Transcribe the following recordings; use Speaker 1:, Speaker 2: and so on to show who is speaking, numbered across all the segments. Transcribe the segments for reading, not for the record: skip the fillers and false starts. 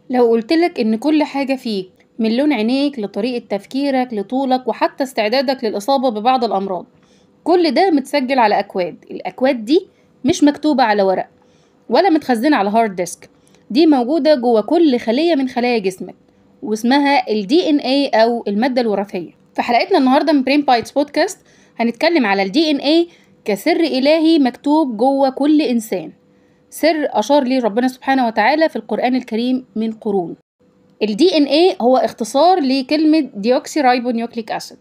Speaker 1: لو قلتلك إن كل حاجة فيك من لون عينيك لطريقة تفكيرك لطولك وحتى استعدادك للإصابة ببعض الأمراض، كل ده متسجل على أكواد. الأكواد دي مش مكتوبة على ورق ولا متخزنة على هارد ديسك، دي موجودة جوه كل خلية من خلايا جسمك واسمها ال DNA أو المادة الوراثية. في حلقتنا النهاردة من برين بايتس بودكاست هنتكلم على ال DNA كسر إلهي مكتوب جوه كل إنسان، سر أشار ليه ربنا سبحانه وتعالى في القرآن الكريم من قرون. ال DNA هو اختصار لكلمة ديوكسي رايبو نيوكليك أسيد،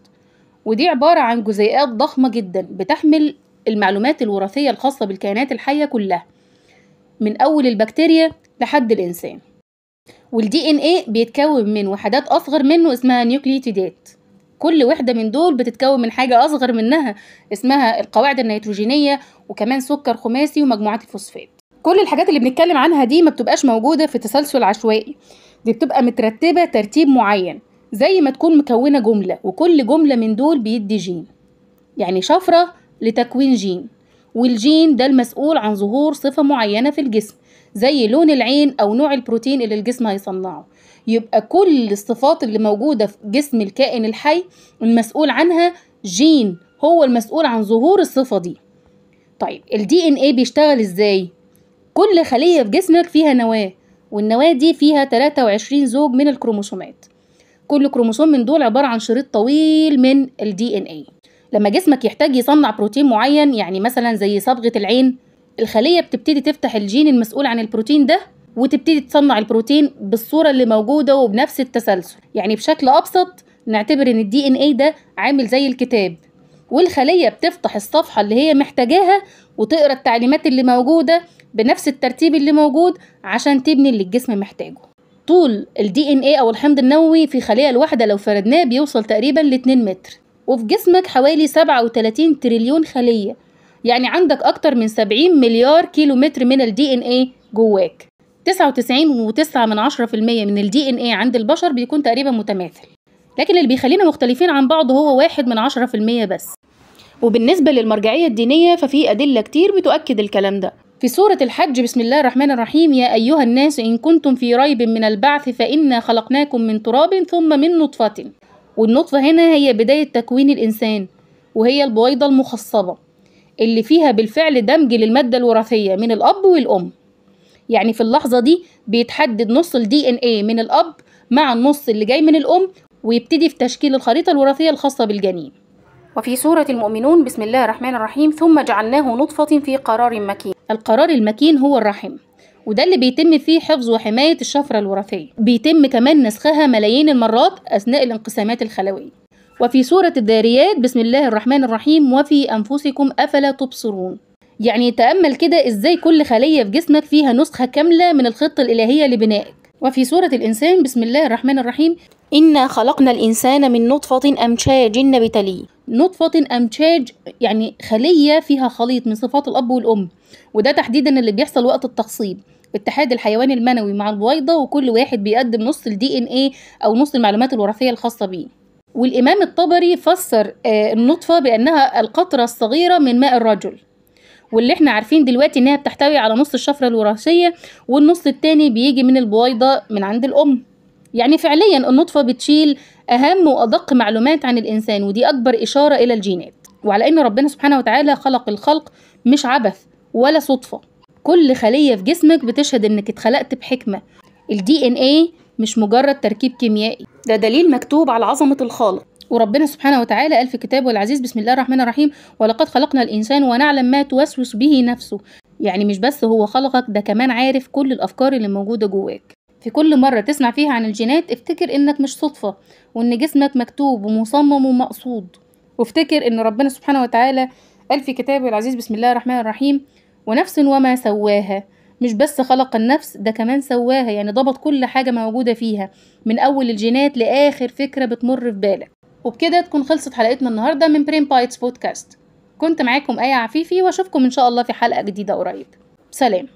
Speaker 1: ودي عبارة عن جزيئات ضخمة جدا بتحمل المعلومات الوراثية الخاصة بالكائنات الحية كلها من أول البكتيريا لحد الإنسان. وال DNA بيتكون من وحدات أصغر منه اسمها نيوكليتيدات، كل وحدة من دول بتتكون من حاجة أصغر منها اسمها القواعد النيتروجينية وكمان سكر خماسي ومجموعات الفوسفات. كل الحاجات اللي بنتكلم عنها دي ما بتبقاش موجودة في تسلسل عشوائي، دي بتبقى مترتبة ترتيب معين زي ما تكون مكونة جملة، وكل جملة من دول بيدي جين، يعني شفرة لتكوين جين، والجين ده المسؤول عن ظهور صفة معينة في الجسم زي لون العين أو نوع البروتين اللي الجسم هيصنعه. يبقى كل الصفات اللي موجودة في جسم الكائن الحي المسؤول عنها جين هو المسؤول عن ظهور الصفة دي. طيب ال DNA بيشتغل ازاي؟ كل خلية في جسمك فيها نواة، والنواة دي فيها 23 زوج من الكروموسومات، كل كروموسوم من دول عبارة عن شريط طويل من ال DNA. لما جسمك يحتاج يصنع بروتين معين، يعني مثلا زي صبغة العين، الخلية بتبتدي تفتح الجين المسؤول عن البروتين ده وتبتدي تصنع البروتين بالصورة اللي موجودة وبنفس التسلسل. يعني بشكل أبسط نعتبر إن ال DNA ده عامل زي الكتاب، والخلية بتفتح الصفحة اللي هي محتاجاها وتقرأ التعليمات اللي موجودة بنفس الترتيب اللي موجود عشان تبني اللي الجسم محتاجه. طول ال DNA أو الحمض النووي في خلية الواحدة لو فردناه بيوصل تقريبا ل2 متر، وفي جسمك حوالي 37 تريليون خلية، يعني عندك أكتر من 70 مليار كيلو متر من ال DNA جواك. 99.9% من ال DNA عند البشر بيكون تقريبا متماثل، لكن اللي بيخلينا مختلفين عن بعض هو 1/10% بس. وبالنسبة للمرجعية الدينية ففي أدلة كتير بتؤكد الكلام ده. في سورة الحج بسم الله الرحمن الرحيم: يا أيها الناس إن كنتم في ريب من البعث فإنا خلقناكم من تراب ثم من نطفة. والنطفة هنا هي بداية تكوين الإنسان، وهي البويضة المخصبة اللي فيها بالفعل دمج للمادة الوراثية من الأب والأم. يعني في اللحظة دي بيتحدد نص ال DNA من الأب مع النص اللي جاي من الأم، ويبتدي في تشكيل الخريطة الوراثية الخاصة بالجنين. وفي سورة المؤمنون بسم الله الرحمن الرحيم: ثم جعلناه نطفة في قرار مكين. القرار المكين هو الرحم، وده اللي بيتم فيه حفظ وحماية الشفرة الوراثية، بيتم كمان نسخها ملايين المرات أثناء الانقسامات الخلوية. وفي سورة الذاريات بسم الله الرحمن الرحيم: وفي أنفسكم أفلا تبصرون. يعني تأمل كده إزاي كل خلية في جسمك فيها نسخة كاملة من الخطة الإلهية لبنائك. وفي سورة الإنسان بسم الله الرحمن الرحيم: إنا خلقنا الإنسان من نطفة أمشاج نبتليه. نطفة أمشاج يعني خلية فيها خليط من صفات الأب والأم، وده تحديدا اللي بيحصل وقت التخصيب، اتحاد الحيوان المنوي مع البويضة، وكل واحد بيقدم نص ال DNA أو نص المعلومات الوراثية الخاصة بيه. والإمام الطبري فسر النطفة بأنها القطرة الصغيرة من ماء الرجل، واللي احنا عارفين دلوقتي انها بتحتوي على نص الشفرة الوراثية، والنص التاني بيجي من البويضة من عند الأم. يعني فعليا النطفة بتشيل أهم وأدق معلومات عن الإنسان، ودي أكبر إشارة إلى الجينات، وعلى إن ربنا سبحانه وتعالى خلق الخلق مش عبث ولا صدفة. كل خلية في جسمك بتشهد إنك اتخلقت بحكمة. ال DNA مش مجرد تركيب كيميائي، ده دليل مكتوب على عظمة الخالق. وربنا سبحانه وتعالى قال في كتابه العزيز بسم الله الرحمن الرحيم: ولقد خلقنا الإنسان ونعلم ما توسوس به نفسه. يعني مش بس هو خلقك، ده كمان عارف كل الأفكار اللي موجودة جواك. في كل مرة تسمع فيها عن الجينات افتكر إنك مش صدفة، وإن جسمك مكتوب ومصمم ومقصود. وافتكر إن ربنا سبحانه وتعالى قال في كتابه العزيز بسم الله الرحمن الرحيم: ونفس وما سواها. مش بس خلق النفس، ده كمان سواها، يعني ضبط كل حاجة موجودة فيها من أول الجينات لآخر فكرة بتمر في بالك. وبكده تكون خلصت حلقتنا النهاردة من برين بايتس بودكاست. كنت معاكم آية عفيفي، واشوفكم إن شاء الله في حلقة جديدة قريب. سلام.